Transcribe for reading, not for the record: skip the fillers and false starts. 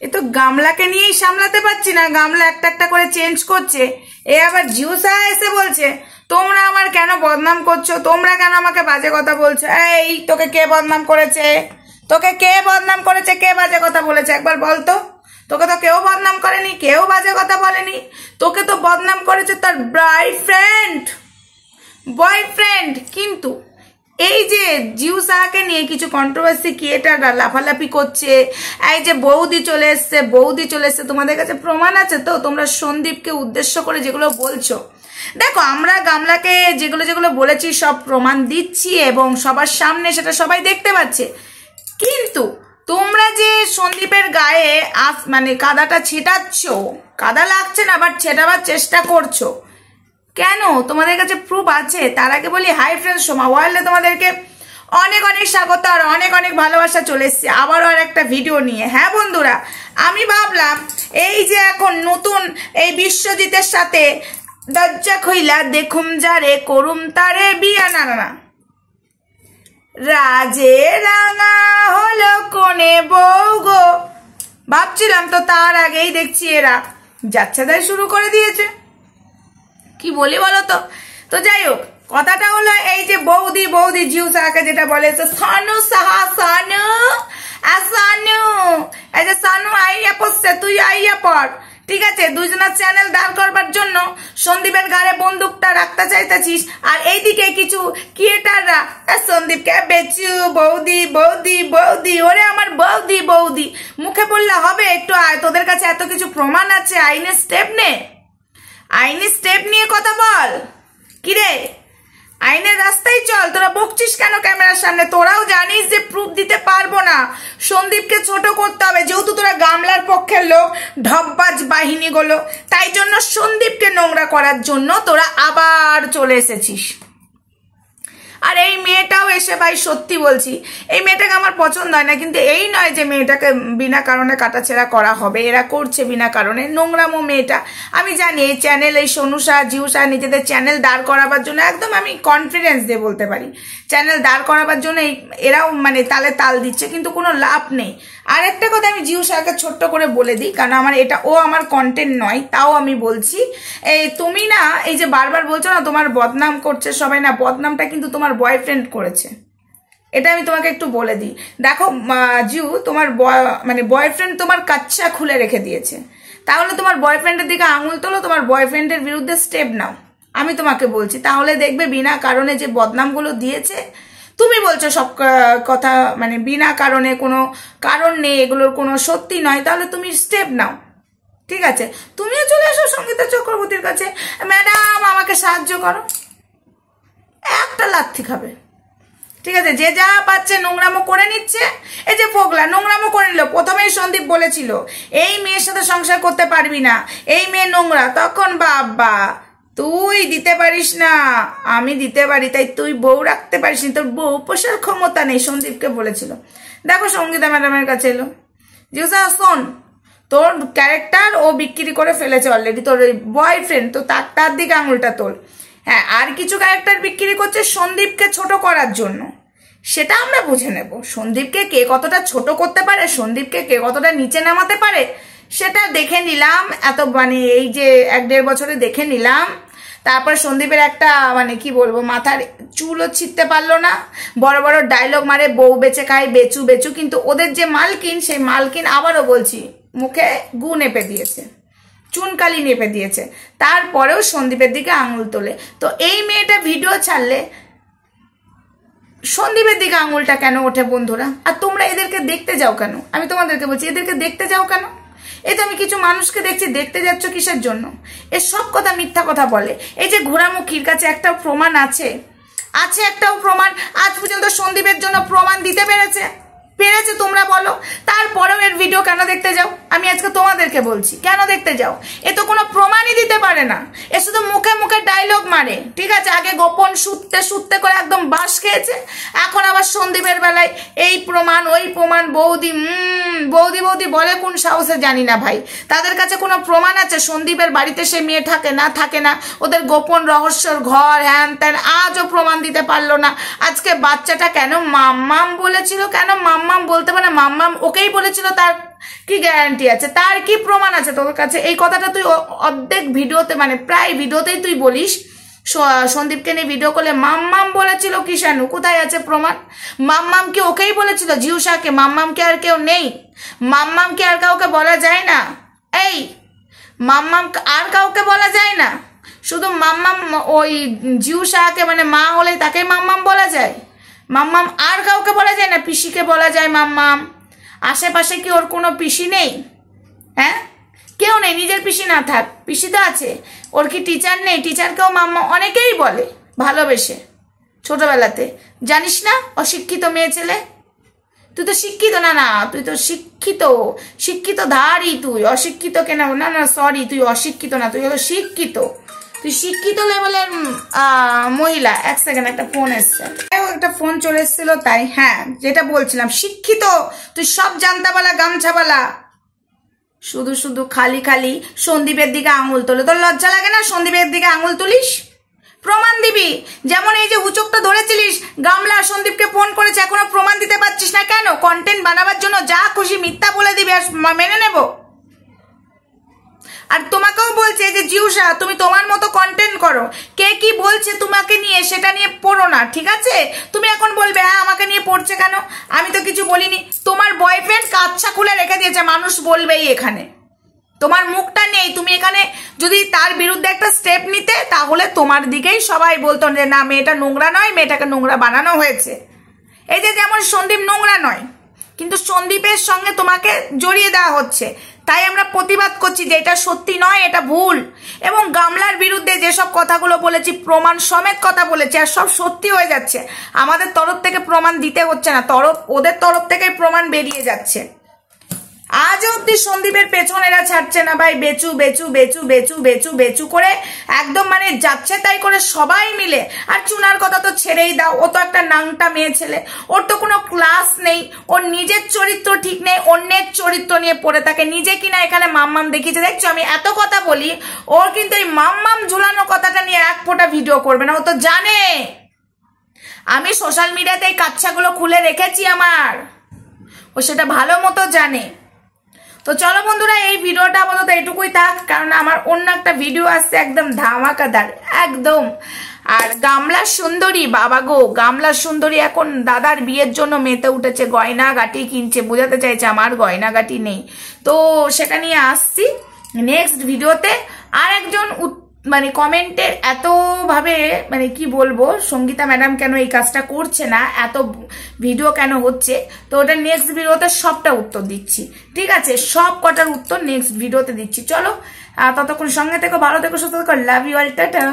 এ তো গামলাকে নিয়েই সামলাতে পারছি না, গামলা একটা একটা করে চেঞ্জ করছে। এ আবার জিউসা এসে বলছে তোমরা আমার কেন বদনাম করছো, তোমরা কেন আমাকে বাজে কথা বলছো। এই তোকে কে বদনাম করেছে, তোকে কে বদনাম করেছে, কে বাজে কথা বলেছে একবার বলতো। তোকে তো কেউ বদনাম করেনি, কেউ বাজে কথা বলেনি, তোকে তো বদনাম করেছে তার বয়ফ্রেন্ড। কিন্তু এই যে জিউসাকে নিয়ে কিছু কন্ট্রোভার্সি ক্রিয়েটাররা লাফালাফি করছে, এই যে বৌদি চলে এসছে, তোমাদের কাছে প্রমাণ আছে তো? তোমরা সন্দীপকে উদ্দেশ্য করে যেগুলো বলছো, দেখো আমরা গামলাকে যেগুলো বলেছি সব প্রমাণ দিচ্ছি এবং সবার সামনে সেটা সবাই দেখতে পাচ্ছে। কিন্তু তোমরা যে সন্দীপের গায়ে মানে কাদাটা ছেটাচ্ছ, কাদা লাগছে না বাট ছেটাবার চেষ্টা করছো কেন? তোমাদের কাছে প্রুফ আছে? তার আগে বলি হাই ফ্রেন্ডস, সোমা ওয়ার্ল্ডে তোমাদেরকে অনেক অনেক স্বাগত আর অনেক অনেক ভালোবাসা চলে এসছে আবারও আর একটা ভিডিও নিয়ে। হ্যাঁ বন্ধুরা, আমি ভাবলাম এই যে এখন নতুন এই বিশ্বজিতের সাথে দরজা খইলা দেখুম যারে করুম তারে বিয়া, না রাজে রাঙা হলো কোনে বউ গো, ভাবছিলাম তো তার আগেই দেখছি এরা যাচ্ছেদাই শুরু করে দিয়েছে। কি বলি বলো তো? তো যাই হোক, কথাটা হলো এই যে বৌদি জিউসাকে যেটা বলে সানু সাহা সানু এই যে সানু আইয়া পড়ছে, তুই আইয়া পড়। ঠিক আছে, দুজনের চ্যানেল দাঁড় করবার জন্য সন্দীপের গাড়ে বন্দুকটা রাখতে চাইতেছিস, আর এইদিকে কিছু ক্রিয়েটাররা সন্দীপকে বেচু বৌদি ওরে আমার বৌদি মুখে বললে হবে? একটু তোদের কাছে এত কিছু প্রমাণ আছে, আইনের স্টেপ নিয়ে কথা বল। কিরে, আইনের রাস্তায় চল, তোরা বকছিস কেন ক্যামেরার সামনে? তোরাও জানিস যে প্রুফ দিতে পারবো না, সন্দীপকে ছোট করতে হবে, যেহেতু তোরা গামলার পক্ষের লোক, ঢপবাজ বাহিনীগুলো, তাই জন্য সন্দীপকে নোংরা করার জন্য তোরা আবার চলে এসেছিস। আর এই মেয়েটাও এসে, ভাই সত্যি বলছি, এই মেয়েটাকে আমার পছন্দ হয় না, কিন্তু এই নয় যে মেয়েটাকে বিনা কারণে কাটাছেড়া করা হবে, এরা করছে বিনা কারণে নোংরামো মেয়েটা। আমি জানি এই চ্যানেল, এই সনুষা জিউসা নিজেদের চ্যানেল দাঁড় করাবার জন্য একদম আমি কনফিডেন্স দিয়ে বলতে পারি, চ্যানেল দাঁড় করাবার জন্য এরাও মানে তালে তাল দিচ্ছে, কিন্তু কোনো লাভ নেই। আর একটা কথা আমি জিউসাকে ছোট্ট করে বলে দিই, কারণ আমার কন্টেন্ট নয়, তাও আমি বলছি, এই তুমি না এই যে বারবার বলছো না তোমার বদনাম করছে সবাই, না বদনামটা কিন্তু তোমার বয়ফ্রেন্ড করেছে, এটা আমি তোমাকে একটু বলে দিই। দেখো জিউ, তোমার বয়ফ্রেন্ড তোমার কাচ্চা খুলে রেখে দিয়েছে, তাহলে তোমার বয়ফ্রেন্ডের দিকে আঙুল তোলো, তোমার বয়ফ্রেন্ডের বিরুদ্ধে স্টেপ নাও, আমি তোমাকে বলছি, তাহলে দেখবে বিনা কারণে যে বদনামগুলো দিয়েছে, তুমি বলছো সব কথা মানে বিনা কারণে, কোনো কারণ নেই, এগুলোর কোনো সত্যি নয়, তাহলে তুমি স্টেপ নাও। ঠিক আছে, তুমিও চলে আসো সঙ্গীতা চক্রবর্তীর কাছে, ম্যাডাম আমাকে সাহায্য করো, একটা লাথি খাবে। ঠিক আছে, যে যা পাচ্ছে নোংরামো করে নিচ্ছে। এই যে ফোগলা নোংরামো করে নিল, প্রথমেই সন্দীপ বলেছিল এই মেয়ের সাথে সংসার করতে পারবি না, এই মেয়ে নোংরা, তখন বাবা তুই দিতে পারিস না, আমি দিতে পারি, তাই তুই বউ রাখতে পারিস না, তোর বউ পোষার ক্ষমতা নেই, সন্দীপকে বলেছিল। দেখো সঙ্গীতা ম্যাডামের কাছে এলো, জিউসা শোন, তোর ক্যারেক্টার ও বিক্রি করে ফেলেছে অলরেডি, তোর বয়ফ্রেন্ড, তো তার দিকে আঙুলটা তোল। হ্যাঁ, আর কিছু ক্যারেক্টার বিক্রি করছে সন্দীপকে ছোট করার জন্য, সেটা আমরা বুঝে নেব। সন্দীপকে কে কতটা ছোট করতে পারে, সন্দীপকে কে কতটা নিচে নামাতে পারে, সেটা দেখে নিলাম, এত মানে এই যে 1-1.5 বছরে দেখে নিলাম। তারপর সন্দীপের একটা মানে কি বলবো, মাথার চুলও ছিঁড়তে পারলো না, বড় বড় ডায়লগ মারে বউ বেচে খায়, বেচু, কিন্তু ওদের যে মালকিন, সেই মালকিন আবারও বলছি মুখে গু নেপে দিয়েছে, চুনকালি নেপে দিয়েছে, তারপরেও সন্দীপের দিকে আঙুল তোলে। তো এই মেয়েটা ভিডিও ছাড়লে সন্দীপের দিকে আঙুলটা কেন ওঠে বন্ধুরা? আর তোমরা এদেরকে দেখতে যাও কেন? আমি তোমাদেরকে বলছি, এদেরকে দেখতে যাও কেন? এই তো আমি কিছু মানুষকে দেখছি, দেখতে যাচ্ছ কিসের জন্য? এ সব কথা মিথ্যা কথা বলে। এই যে ঘোড়ামুখীর কাছে একটাও প্রমাণ আছে? একটাও প্রমাণ আজ পর্যন্ত সন্দীপের জন্য প্রমাণ দিতে পেরেছে? তোমরা বলো। তারপরেও এর ভিডিও কেন দেখতে যাও? আমি আজকে তোমাদেরকে বলছি কেন দেখতে যাও। এ তো কোনো প্রমাণই দিতে পারে না, এ শুধু মুখে মুখে ডায়লগ মারে। ঠিক আছে, আগে গোপন সুত্তে করে একদম বাস খেয়েছে, এখন আবার সন্দীপের বেলায় এই প্রমাণ ওই প্রমাণ। বৌদি বলে কোন সাহসে জানি না ভাই, তাদের কাছে কোনো প্রমাণ আছে সন্দীপের বাড়িতে সে মেয়ে থাকে না, ওদের গোপন রহস্যর ঘর হ্যান ত্যান, আজও প্রমাণ দিতে পারলো না। আজকে বাচ্চাটা কেন মাম্মাম বলেছিল, কেন মাম্মাম বলতে পারে? মাম্মাম ওকেই বলেছিল তার কি গ্যারান্টি আছে? তার কি প্রমাণ আছে তোর কাছে? এই কথাটা তুই অর্ধেক ভিডিওতে মানে প্রায় ভিডিওতেই তুই বলিস। সন্দীপকে নিয়ে ভিডিও করলে মাম্মাম বলেছিল কিষাণু, কোথায় আছে প্রমাণ? মাম্মাম কি ওকেই বলেছিল জিউসাকে? মাম্মাম কি আর কেউ নেই? মাম্মাম কি আর কাউকে বলা যায় না? এই মাম্মাম আর কাউকে বলা যায় না? শুধু মাম্মাম ওই জিউসাকে মানে মা হলে তাকে মাম্মাম বলা যায়? মাম্মাম আর কাউকে বলা যায় না? পিসিকে বলা যায় মাম্মাম। আশেপাশে কি ওর কোনো পিসি নেই? হ্যাঁ, কেউ নেই। নিজের পিসি না থাক, পিসি তো আছে। ওর কি টিচার নেই? টিচারকেও মাম্মা অনেকেই বলে ভালোবেসে ছোটবেলাতে, জানিস না? অশিক্ষিত মেয়ে ছেলে। তুই তো শিক্ষিত না। না, তুই তো শিক্ষিত, শিক্ষিত ধারই তুই। অশিক্ষিত কেন? না না সরি, তুই অশিক্ষিত না, তুই হলো শিক্ষিত। তুই শিক্ষিত লেভেলের মহিলা। এক সেকেন্ড, একটা ফোন এসছে, একটা ফোন চলে এসেছিল তাই। হ্যাঁ, যেটা বলছিলাম, শিক্ষিত তুই, সব জানতাবালা গামছাবালা। শুধু শুধু খালি খালি সন্দীপের দিকে আঙুল তোলে। তোর লজ্জা লাগে না সন্দীপের দিকে আঙুল তুলিস? প্রমাণ দিবি। যেমন এই যে হুচকটা ধরেছিলিস, গামলা সন্দীপকে ফোন করেছে, এখনো প্রমাণ দিতে পারছিস না কেন? কন্টেন্ট বানাবার জন্য যা খুশি মিথ্যা বলে দিবি আর মেনে নেব। আর তোমাকেও বলছে যে জিউসা তুমি তোমার মতো কন্টেন্ট করো, কে কি বলছে তোমাকে নিয়ে সেটা নিয়ে পড়ো না, ঠিক আছে? তুমি এখন বলবে হ্যাঁ আমাকে নিয়ে পড়ছে কেন, আমি তো কিছু বলিনি। তোমার বয়ফ্রেন্ড কাচ্চা খুলে রেখে দিয়েছে, মানুষ বলবেই এখানে। তোমার মুখটা নেই, তুমি এখানে যদি তার বিরুদ্ধে একটা স্টেপ নিতে তাহলে তোমার দিকেই সবাই বলতো যে না মেয়েটা নোংরা নয়, মেয়েটাকে নোংরা বানানো হয়েছে। এই যে যেমন সন্দীপ নোংরা নয়, কিন্তু সন্দীপের সঙ্গে তোমাকে জড়িয়ে দেওয়া হচ্ছে, তাই আমরা প্রতিবাদ করছি যে এটা সত্যি নয়, এটা ভুল। এবং গামলার বিরুদ্ধে যেসব কথাগুলো বলেছি প্রমাণ সমেত কথা বলেছি, আর সব সত্যি হয়ে যাচ্ছে। আমাদের তরফ থেকে প্রমাণ দিতে হচ্ছে না, ওদের তরফ থেকে প্রমাণ বেরিয়ে যাচ্ছে। আজ অব্দি সন্দীপের পেছন এরা ছাড়ছে না ভাই। বেচু বেচু বেচু বেচু বেচু বেচু করে একদম মানে যাচ্ছে তাই করে সবাই মিলে। আর চুনার কথা তো ছেড়েই দাও, ও তো একটা নাংটা মেয়ে ছেলে, ওর তো কোনো ক্লাস নেই, ওর নিজের চরিত্র ঠিক নেই, অন্যের চরিত্র নিয়ে পড়ে থাকে। নিজে কিনা এখানে মাম্মাম দেখিয়েছে, দেখছো আমি এত কথা বলি, ওর কিন্তু এই মাম্মাম ঝুলানো কথাটা নিয়ে এক ফোঁটা ভিডিও করবে না। ও তো জানে আমি সোশ্যাল মিডিয়াতে এই কাচ্চাগুলো খুলে রেখেছি আমার, ও সেটা ভালো মতো জানে। তো চলো বন্ধুরা, এই ভিডিওটা আপাতত এটুকুই থাক, কারণ আমার অন্য একটা ভিডিও আসছে একদম ধামাকাদার একদম। আর গামলা সুন্দরী, বাবা গো, গামলা সুন্দরী এখন দাদার বিয়ের জন্য মেতে উঠেছে, গয়নাগাটি কিনছে, বোঝাতে চাইছে আমার গয়নাগাটি নেই। তো সেটা নিয়ে আসছি নেক্সট ভিডিওতে। আর একজন মানে কমেন্টের এতভাবে মানে কি বলবো, সঙ্গীতা ম্যাডাম কেন এই কাজটা করছে না, এত ভিডিও কেন হচ্ছে, তো ওটা নেক্সট ভিডিওতে সবটা উত্তর দিচ্ছি, ঠিক আছে? সব কটার উত্তর নেক্সট ভিডিওতে দিচ্ছি। চলো ততক্ষণ সঙ্গে থেকো, ভালো থেকো, সুস্থ থেকো, লাভ ইউ অল, টাটা।